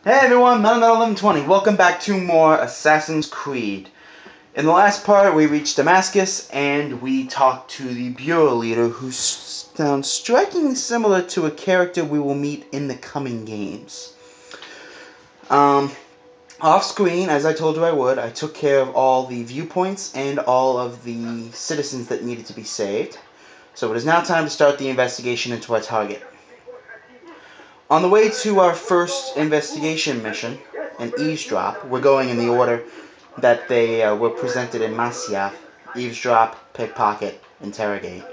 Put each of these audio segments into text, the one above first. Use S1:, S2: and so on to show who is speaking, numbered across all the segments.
S1: Hey everyone, Metal1120. Welcome back to more Assassin's Creed. In the last part, we reached Damascus, and we talked to the bureau leader, who sounds strikingly similar to a character we will meet in the coming games. Off screen, as I told you I would, I took care of all the viewpoints and all of the citizens that needed to be saved. So it is now time to start the investigation into our target. On the way to our first investigation mission, an eavesdrop, we're going in the order that they were presented in Masyaf: eavesdrop, pickpocket, interrogate.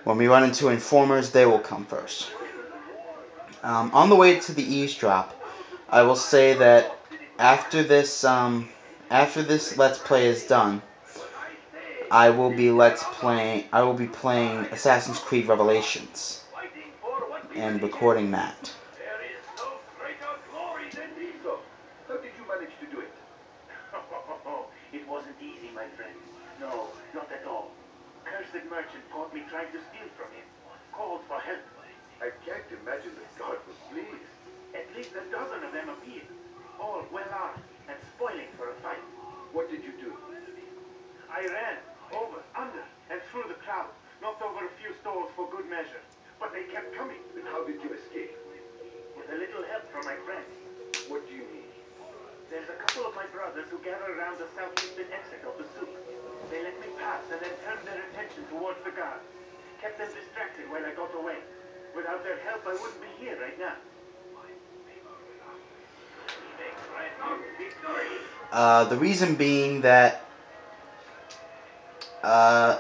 S1: When we run into informers, they will come first. On the way to the eavesdrop, I will say that after this Let's Play is done, I will be playing Assassin's Creed Revelations and recording that.
S2: How did you manage to do it? It wasn't easy, my friend. No, not at all. Cursed merchant caught me trying to steal from him. Called for help. I can't imagine the guard was pleased. At least a dozen of them appeared. All well armed and spoiling for a fight. What did you do? I ran over, under, and through the crowd. Knocked over a few stalls for good measure. But they kept coming. And how did you escape? With a little help from my friends. What do you mean? There's a couple of my brothers who gather around the southeastern exit of the souk. They let me pass and then turned their attention towards the guards. Kept them distracted while I got away. Without their help, I wouldn't be here right now.
S1: The reason being that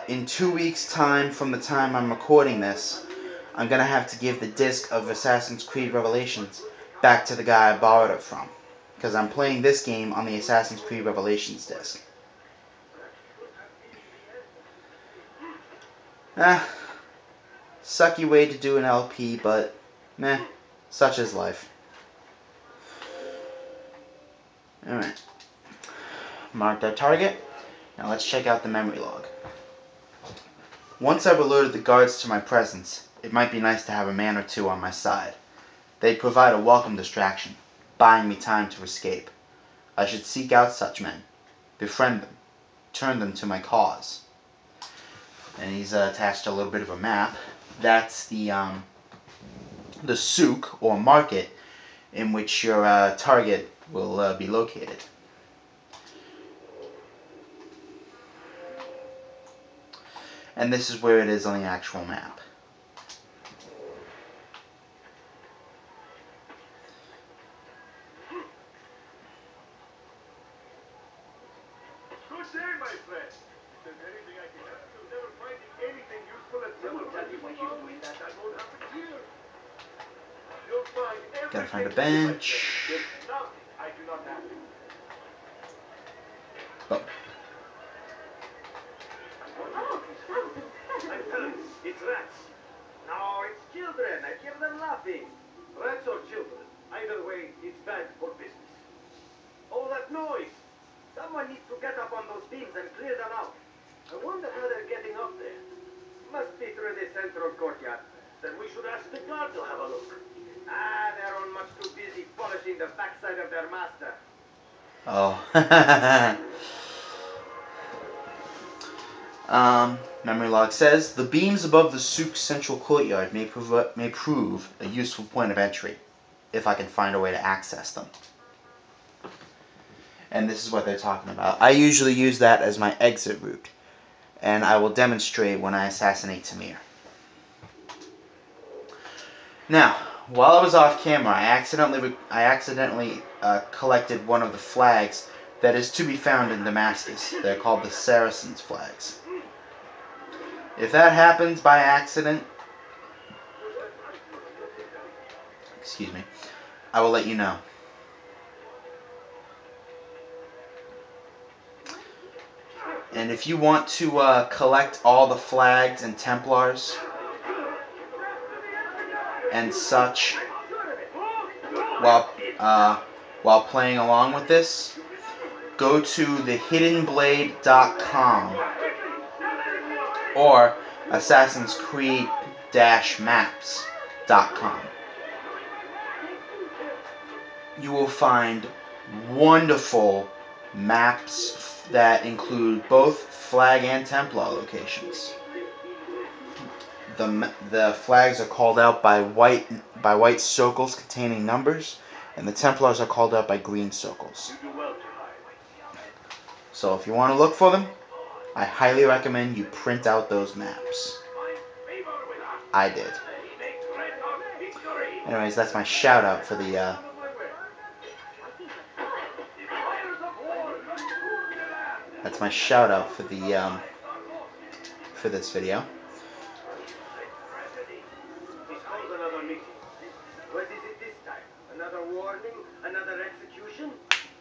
S1: in 2 weeks' time from the time I'm recording this, I'm going to have to give the disc of Assassin's Creed Revelations back to the guy I borrowed it from, because I'm playing this game on the Assassin's Creed Revelations disc. Sucky way to do an LP, but meh, such is life. Alright. Marked our target. Now let's check out the memory log. Once I've alerted the guards to my presence, it might be nice to have a man or two on my side. They'd provide a welcome distraction, buying me time to escape. I should seek out such men, befriend them, turn them to my cause. And he's attached a little bit of a map. That's the souk, or market, in which your target will be located. And this is where it is on the actual map.
S2: Good day, my friend. If there's anything I can help, you'll never find anything useful at all. Tell you why you're doing that. That won't happen here. You'll find everything.
S1: Gotta find a bench.
S2: There's nothing I do not have.
S1: Oh.
S2: I'm telling you, it's rats. No, it's children. I hear them laughing. Rats or children. Either way, it's bad for business. All that noise. Someone needs to get up on those beams and clear them out. I wonder how they're getting up there. Must be through the central courtyard. Then we should ask the guard to have a look. Ah, they're all much too busy polishing the backside of their master.
S1: Oh. Memory log says, the beams above the souk's central courtyard may prove a useful point of entry, if I can find a way to access them. And this is what they're talking about. I usually use that as my exit route, and I will demonstrate when I assassinate Tamir. Now, while I was off camera, I accidentally collected one of the flags that is to be found in Damascus. They're called the Saracens' flags. If that happens by accident, excuse me, I will let you know. And if you want to collect all the flags and Templars and such while playing along with this, go to thehiddenblade.com or Assassin's Creed-maps.com. you will find wonderful maps that include both flag and Templar locations. The flags are called out by white circles containing numbers, and the Templars are called out by green circles. So if you want to look for them, I highly recommend you print out those maps. I did. Anyways, that's my shout out for the for this video.
S2: He's called another meeting. What is it this time? Another warning? Another execution?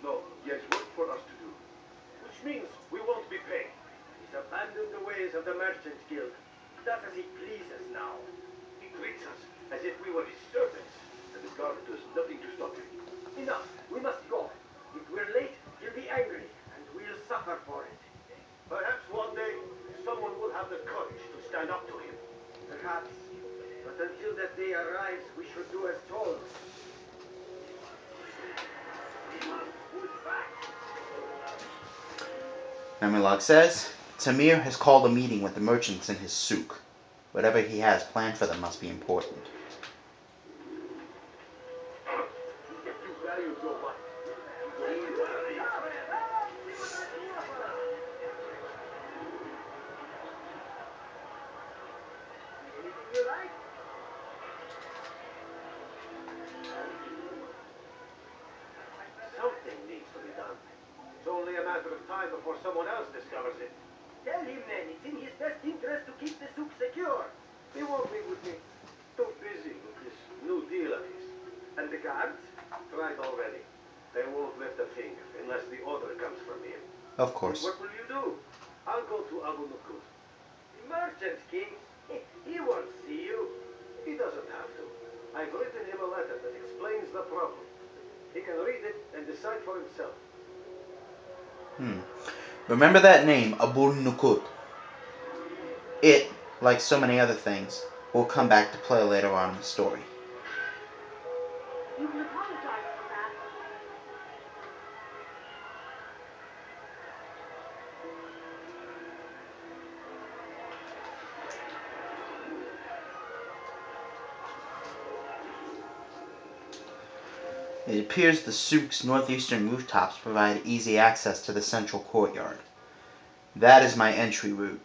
S2: No, he has work for us to do. Which means we won't be paid. He's abandoned the ways of the Merchant Guild. Does as he pleases now. He treats us as if we were his servants, and the guard does nothing to stop him. Enough! We must go. If we're late, he'll be angry, and we'll suffer for it. Perhaps one day, someone will have the courage to stand up to him. Perhaps. But until that day arrives, we should do as told.
S1: Memory log says, Tamir has called a meeting with the merchants in his souk. Whatever he has planned for them must be important.
S2: Something needs to be done. It's only a matter of time before someone else discovers it. Tell him then, it's in his best interest to keep the souk secure. He won't be with me. Too busy with this new deal of his. And the guards? Tried already. They won't lift a finger unless the order comes from him.
S1: Of course.
S2: What will you do? I'll go to Abu Nukud. The merchant king? He won't see you. He doesn't have to. I've written him a letter that explains the problem. He can read it and decide for himself.
S1: Remember that name, Abu Nukud. It, like so many other things, will come back to play later on in the story.
S3: You can apologize for that.
S1: It appears the souk's northeastern rooftops provide easy access to the central courtyard. That is my entry route.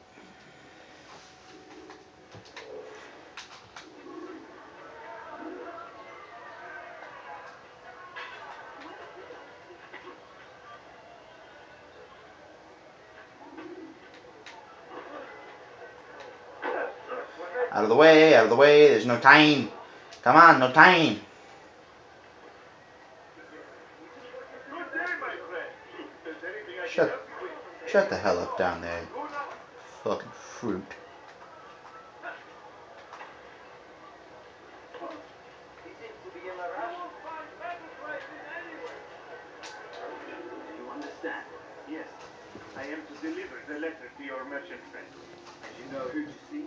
S1: Out of the way, out of the way, there's no time. Come on, no time.
S2: Good day, my friend. Is there anything I can help you with?
S1: Shut the hell up down there. Fucking fruit.
S2: He seems to be in a rush. Do you understand? Yes. I am to deliver the letter to your merchant friend. And you know who to see?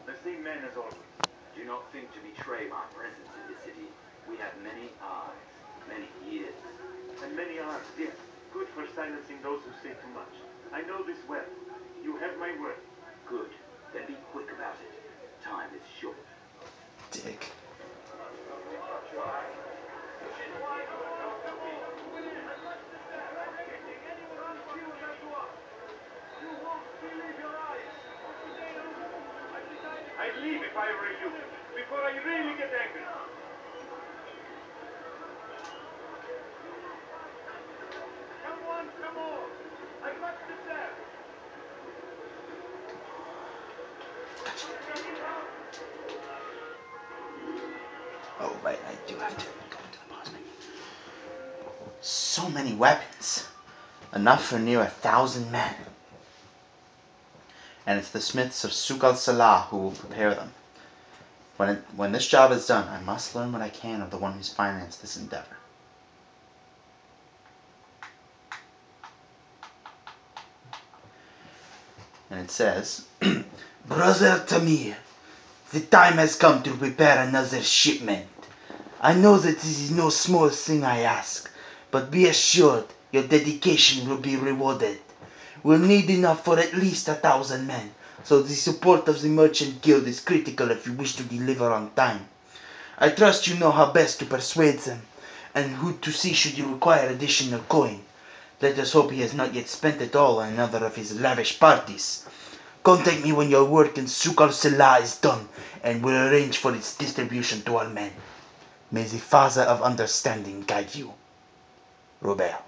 S2: The same man as always.
S4: Do not think to betray my presence in this city. We have many eyes, many ears.
S2: And many arms, yes. Good for silencing those who say too much. I know this well. You have my word.
S4: Good. Then be quick about it. Time is short.
S1: Dick.
S2: I'd leave if I were you, before I really get angry. Come on, come on. I must sit there.
S1: Oh, right, I do have to go into the pause menu. So many weapons. Enough for near 1,000 men. And it's the smiths of Souk al-Salah who will prepare them. When this job is done, I must learn what I can of the one who's financed this endeavor. And it says, Brother Tamir, the time has come to prepare another shipment. I know that this is no small thing I ask, but be assured your dedication will be rewarded. We'll need enough for at least 1,000 men, so the support of the Merchant Guild is critical if you wish to deliver on time. I trust you know how best to persuade them, and who to see should you require additional coin. Let us hope he has not yet spent it all on another of his lavish parties. Contact me when your work in Fxck is done, and we'll arrange for its distribution to all men. May the Father of Understanding guide you. Robert.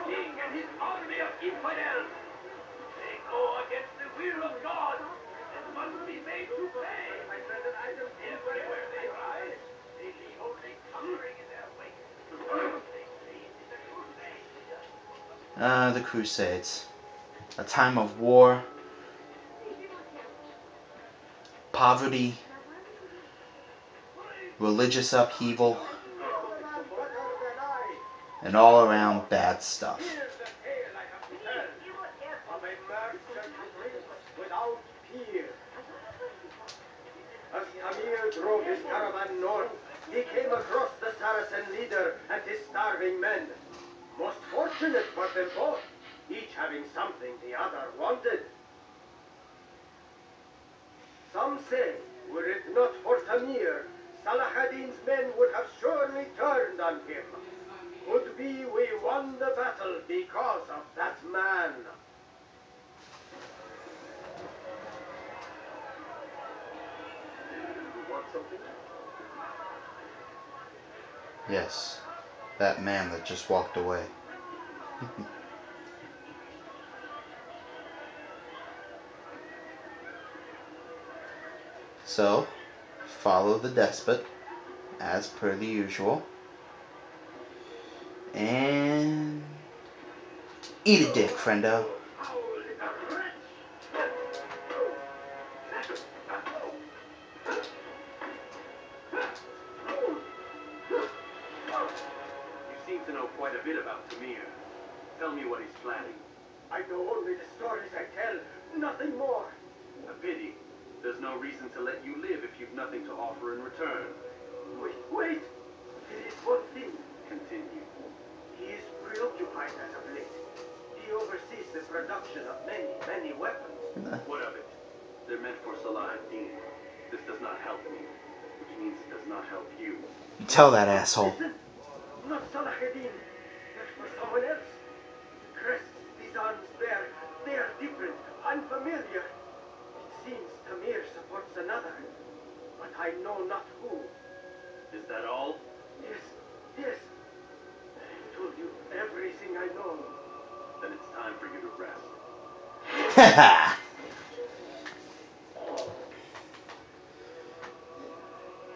S2: King and his army of infidels. They go against the will of God and must be made to pay. Everywhere they rise, they leave only suffering in their wake. They lead in the crusade.
S1: The Crusades. A time of war, poverty, religious upheaval, and all around bad stuff.
S2: Here's the tale I have to tell of a merchant prince without peer. As Tamir drove his caravan north, he came across the Saracen leader and his starving men. Most fortunate for them both, each having something the other wanted. Some say, were it not for Tamir, Salah ad-Din's men would have surely turned on him. Could be we won the battle because of that man. You want something?
S1: Yes, that man that just walked away. So, follow the despot, as per the usual. And eat a dick, friendo.
S2: You seem to know quite a bit about Tamir. Tell me what he's planning. I know only the stories I tell, nothing more. A pity. There's no reason to let you live if you've nothing to offer in return. Wait! There is one thing. Continue. He is preoccupied as of late. He oversees the production of many weapons. What of it? They're meant for Salah ad-Din. This does not help me, which means it does not help you.
S1: You tell that asshole.
S2: Listen, not Salah ad-Din. They're for someone else. The crests these arms bear, they are different, unfamiliar. It seems Tamir supports another, but I know not who. Is that all? Yes. I told you everything I know. Then it's time for you to rest.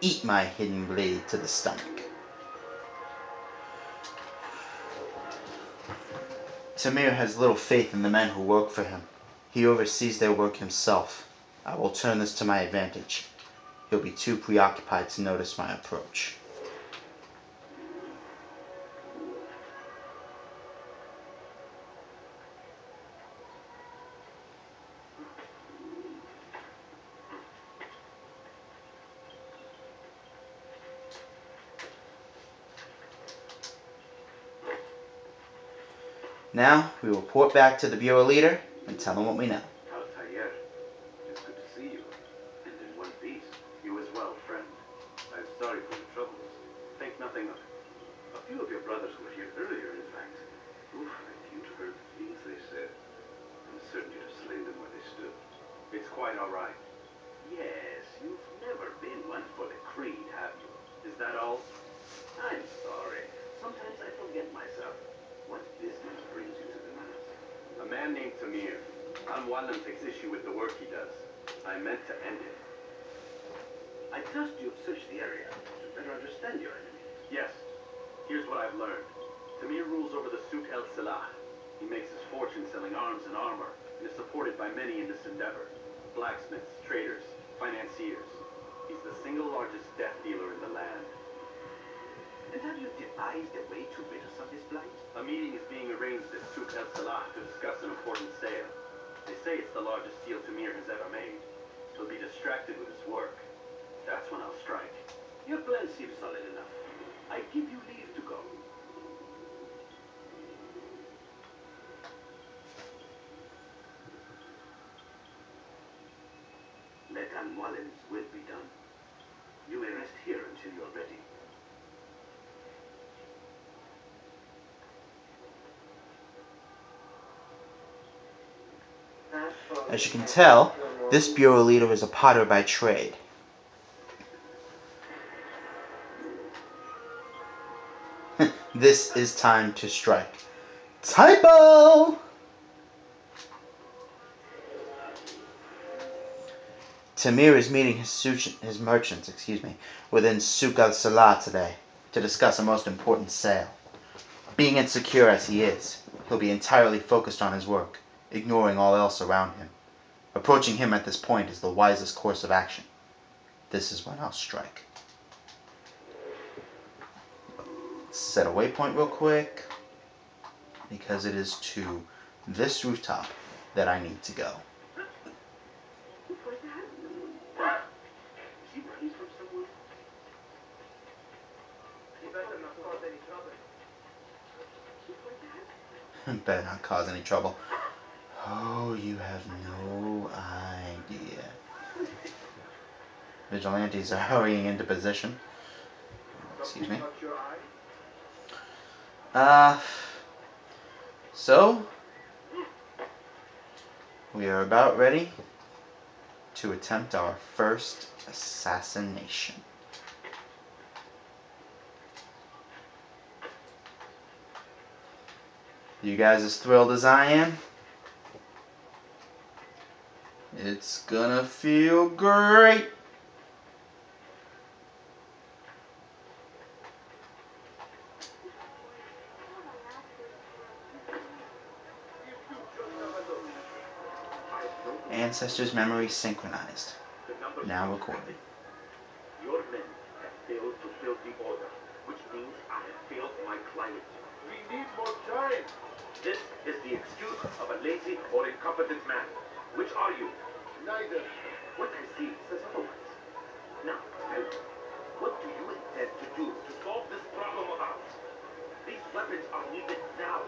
S1: Eat my hidden blade to the stomach. Tamir has little faith in the men who work for him. He oversees their work himself. I will turn this to my advantage. He'll be too preoccupied to notice my approach. Now, we will report back to the bureau leader and tell him what we know.
S2: Altair, it's good to see you. And in one piece. You as well, friend. I'm sorry for the troubles. Think nothing of it. A few of your brothers were here earlier, in fact. Oof, if you'd heard the things they said, I'm certain you'd have slain them where they stood. It's quite all right. Yes, you've never been one for the creed, have you? Is that all? I'm sorry. Sometimes I forget myself. What business brings you to Damascus? A man named Tamir. Al-Mualim takes issue with the work he does. I meant to end it. I trust you've searched the area to better understand your enemy. Yes. Here's what I've learned. Tamir rules over the Fxck el-Salah. He makes his fortune selling arms and armor, and is supported by many in this endeavor. Blacksmiths, traders, financiers. He's the single largest death dealer in the land.
S4: And have you devised a way to rid us of this blight?
S2: A meeting is being arranged at Fxck to discuss an important sale. They say it's the largest deal Tamir has ever made. He'll be distracted with his work. That's when I'll strike.
S4: Your plan seems solid enough. I give you leave to go. Metan Wallen's will be done. You may rest here until you're ready.
S1: As you can tell, this bureau leader is a potter by trade. This is time to strike. Typo! Tamir is meeting his merchants, within Fxck al-Salah today to discuss a most important sale. Being insecure as he is, he'll be entirely focused on his work, ignoring all else around him. Approaching him at this point is the wisest course of action. This is when I'll strike. Let's set a waypoint real quick, because it is to this rooftop that I need to go.
S3: She running from someone.
S2: You better not cause any trouble.
S1: Better not cause any trouble. Oh, you have no idea. Vigilantes are hurrying into position. Excuse me.
S2: Touch your eye?
S1: So we are about ready to attempt our first assassination. You guys as thrilled as I am? It's gonna feel great. Ancestors' memory synchronized. Now recorded.
S4: Your men have failed to fill the order, which means I have failed my client.
S2: We need more time.
S4: This is the excuse of a lazy or incompetent man. Which are you?
S2: Neither.
S4: What I see says otherwise. Now, tell me, what do you intend to do to solve this problem of ours? These weapons are needed now.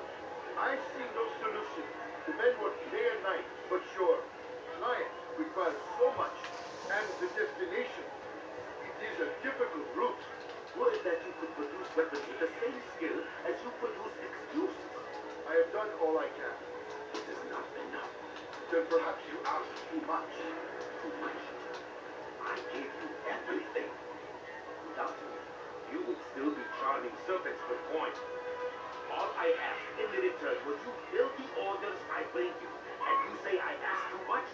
S2: I see no solution. The men work day and night, but sure, client requires so much, and the destination. It is a difficult route.
S4: Were it that you could produce weapons with the same skill as you produce excuses,
S2: I have done all I can.
S4: it is not enough.
S2: Then perhaps you ask too much.
S4: Too much. I gave you everything. Without me, you would still be charming serpents for coin. All I ask in return was you fill the orders I bring you, and you say I ask too much?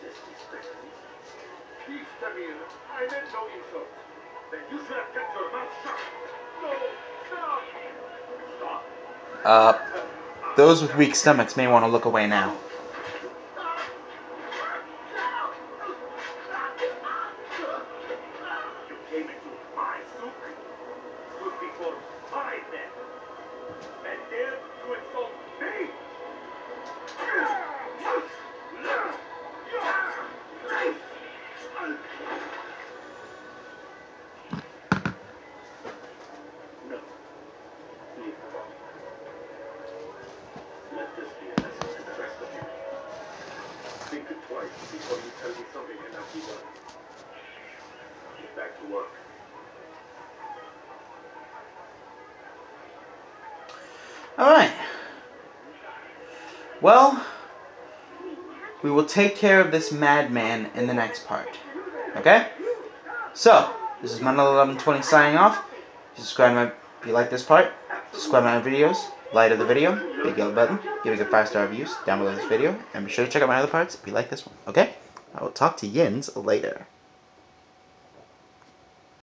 S4: Disrespectful.
S2: Please, Tamir, I meant no insult.
S4: Then you should have kept your mouth shut.
S2: No, stop!
S4: Stop.
S1: Those with weak stomachs may want to look away now.
S4: You came into my souk, stood before my men, and dared to insult me. No. Leave the body. Let this be a lesson to the rest of you. Think twice before you tell me something cannot be done. Get back to work.
S1: Alright. Well, we will take care of this madman in the next part. Okay? So, this is Mandela1120 signing off. If you like this part, subscribe to my videos, like the video, big yellow button, give it a 5-star reviews down below this video, and be sure to check out my other parts if you like this one. Okay? I will talk to Yins later.